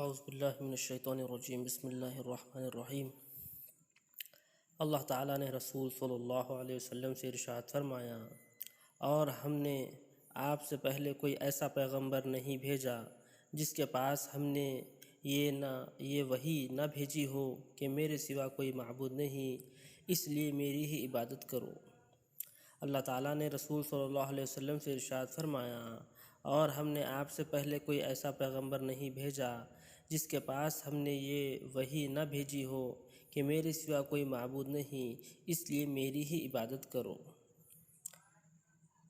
اعوذ باللہ من الشیطان الرجیم بسم اللہ الرحمن الرحیم۔ اللہ تعالیٰ نے رسول صلی اللہ علیہ وسلم سے ارشاد فرمایا، اور ہم نے آپ سے پہلے کوئی ایسا پیغمبر نہیں بھیجا جس کے پاس ہم نے یہ وحی نہ بھیجی ہو کہ میرے سوا کوئی معبود نہیں، اس لیے میری ہی عبادت کرو۔ اللہ تعالیٰ نے رسول صلی اللہ علیہ وسلم سے ارشاد فرمایا، اور ہم نے آپ سے پہلے کوئی ایسا پیغمبر نہیں بھیجا جس کے پاس ہم نے یہ وحی نہ بھیجی ہو کہ میرے سوا کوئی معبود نہیں، اس لیے میری ہی عبادت کرو۔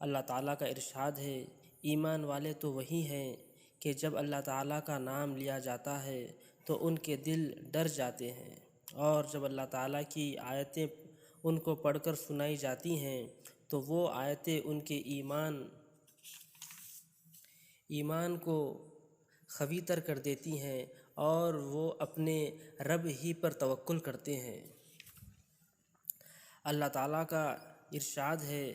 اللہ تعالیٰ کا ارشاد ہے، ایمان والے تو وہی ہیں کہ جب اللہ تعالیٰ کا نام لیا جاتا ہے تو ان کے دل ڈر جاتے ہیں، اور جب اللہ تعالیٰ کی آیتیں ان کو پڑھ کر سنائی جاتی ہیں تو وہ آیتیں ان کے ایمان کو قوی تر کر دیتی ہیں، اور وہ اپنے رب ہی پر توکل کرتے ہیں۔ اللہ تعالیٰ کا ارشاد ہے،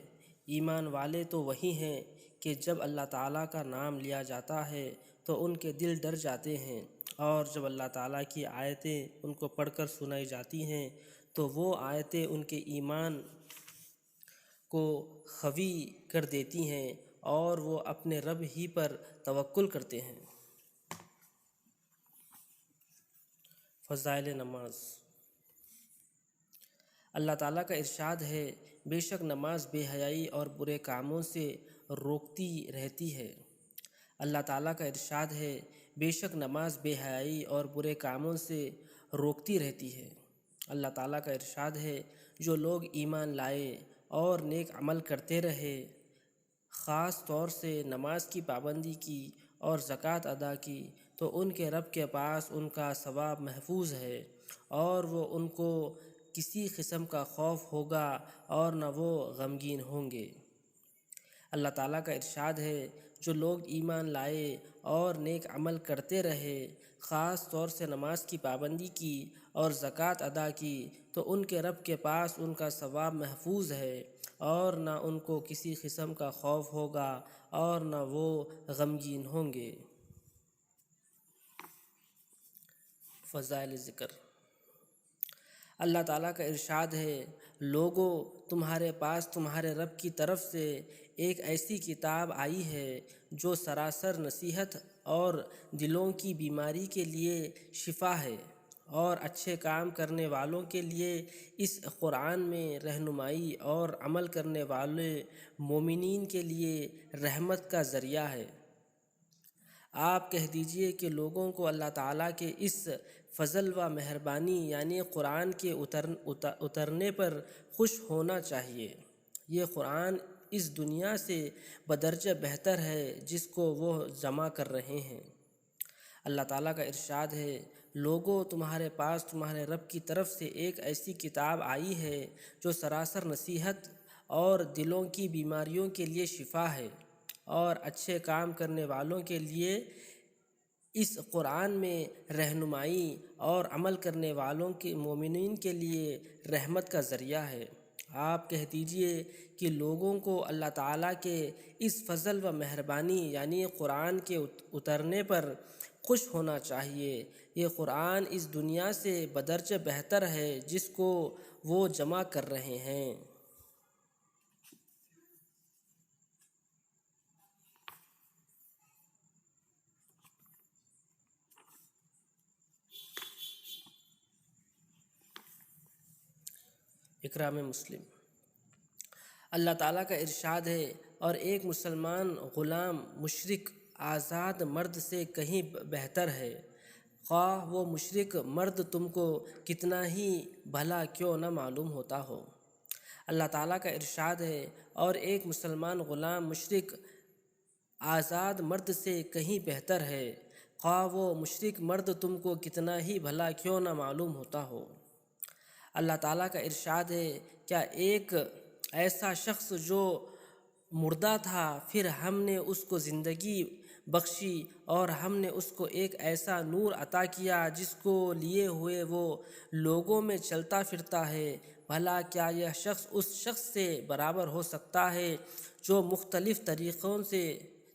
ایمان والے تو وہی ہیں کہ جب اللہ تعالیٰ کا نام لیا جاتا ہے تو ان کے دل ڈر جاتے ہیں، اور جب اللہ تعالیٰ کی آیتیں ان کو پڑھ کر سنائی جاتی ہیں تو وہ آیتیں ان کے ایمان کو قوی کر دیتی ہیں، اور وہ اپنے رب ہی پر توکل کرتے ہیں۔ فضائل نماز۔ اللہ تعالیٰ کا ارشاد ہے، بے شک نماز بے حیائی اور برے کاموں سے روکتی رہتی ہے۔ اللہ تعالیٰ کا ارشاد ہے، بے شک نماز بے حیائی اور برے کاموں سے روکتی رہتی ہے۔ اللہ تعالیٰ کا ارشاد ہے، جو لوگ ایمان لائے اور نیک عمل کرتے رہے، خاص طور سے نماز کی پابندی کی اور زکوٰۃ ادا کی، تو ان کے رب کے پاس ان کا ثواب محفوظ ہے، اور وہ ان کو کسی قسم کا خوف ہوگا اور نہ وہ غمگین ہوں گے۔ اللہ تعالیٰ کا ارشاد ہے، جو لوگ ایمان لائے اور نیک عمل کرتے رہے، خاص طور سے نماز کی پابندی کی اور زکوٰۃ ادا کی، تو ان کے رب کے پاس ان کا ثواب محفوظ ہے، اور نہ ان کو کسی قسم کا خوف ہوگا اور نہ وہ غمگین ہوں گے۔ فضائل ذکر۔ اللہ تعالیٰ کا ارشاد ہے، لوگو تمہارے پاس تمہارے رب کی طرف سے ایک ایسی کتاب آئی ہے جو سراسر نصیحت اور دلوں کی بیماری کے لیے شفا ہے، اور اچھے کام کرنے والوں کے لیے اس قرآن میں رہنمائی، اور عمل کرنے والے مومنین کے لیے رحمت کا ذریعہ ہے۔ آپ کہہ دیجئے کہ لوگوں کو اللہ تعالیٰ کے اس فضل و مہربانی یعنی قرآن کے اترنے پر خوش ہونا چاہیے۔ یہ قرآن اس دنیا سے بدرجہ بہتر ہے جس کو وہ جمع کر رہے ہیں۔ اللہ تعالیٰ کا ارشاد ہے، لوگو تمہارے پاس تمہارے رب کی طرف سے ایک ایسی کتاب آئی ہے جو سراسر نصیحت اور دلوں کی بیماریوں کے لیے شفا ہے، اور اچھے کام کرنے والوں کے لیے اس قرآن میں رہنمائی، اور عمل کرنے والوں کے مومنین کے لیے رحمت کا ذریعہ ہے۔ آپ کہہ دیجئے کہ لوگوں کو اللہ تعالیٰ کے اس فضل و مہربانی یعنی قرآن کے اترنے پر خوش ہونا چاہیے۔ یہ قرآن اس دنیا سے بدرجہ بہتر ہے جس کو وہ جمع کر رہے ہیں۔ اکرام مسلم۔ اللہ تعالیٰ کا ارشاد ہے، اور ایک مسلمان غلام مشرک آزاد مرد سے کہیں بہتر ہے، خواہ وہ مشرک مرد تم کو کتنا ہی بھلا کیوں نہ معلوم ہوتا ہو۔ اللہ تعالیٰ کا ارشاد ہے، اور ایک مسلمان غلام مشرک آزاد مرد سے کہیں بہتر ہے، خواہ وہ مشرک مرد تم کو کتنا ہی بھلا کیوں نہ معلوم ہوتا ہو۔ اللہ تعالیٰ کا ارشاد ہے، کیا ایک ایسا شخص جو مردہ تھا، پھر ہم نے اس کو زندگی بخشی، اور ہم نے اس کو ایک ایسا نور عطا کیا جس کو لیے ہوئے وہ لوگوں میں چلتا پھرتا ہے، بھلا کیا یہ شخص اس شخص سے برابر ہو سکتا ہے جو مختلف طریقوں سے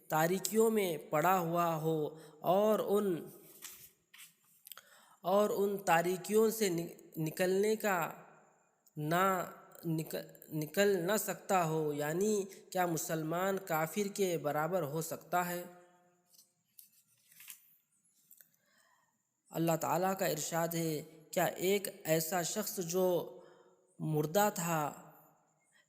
تاریکیوں میں پڑا ہوا ہو، اور ان اور ان تاریکیوں سے نکل نہ سکتا ہو، یعنی کیا مسلمان کافر کے برابر ہو سکتا ہے؟ اللہ تعالیٰ کا ارشاد ہے، کیا ایک ایسا شخص جو مردہ تھا،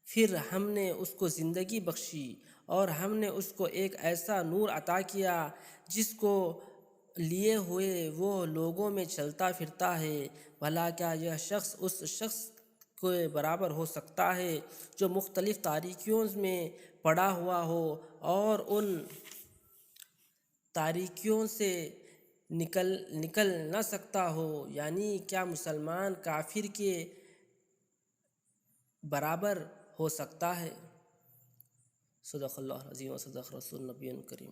پھر ہم نے اس کو زندگی بخشی اور ہم نے اس کو ایک ایسا نور عطا کیا جس کو لیے ہوئے وہ لوگوں میں چلتا پھرتا ہے، بھلا کیا یہ شخص اس شخص کے برابر ہو سکتا ہے جو مختلف تاریکیوں میں پڑا ہوا ہو اور ان تاریکیوں سے نکل نہ سکتا ہو، یعنی کیا مسلمان کافر کے برابر ہو سکتا ہے؟ صدق اللہ العظیم و صدق رسول نبی کریم۔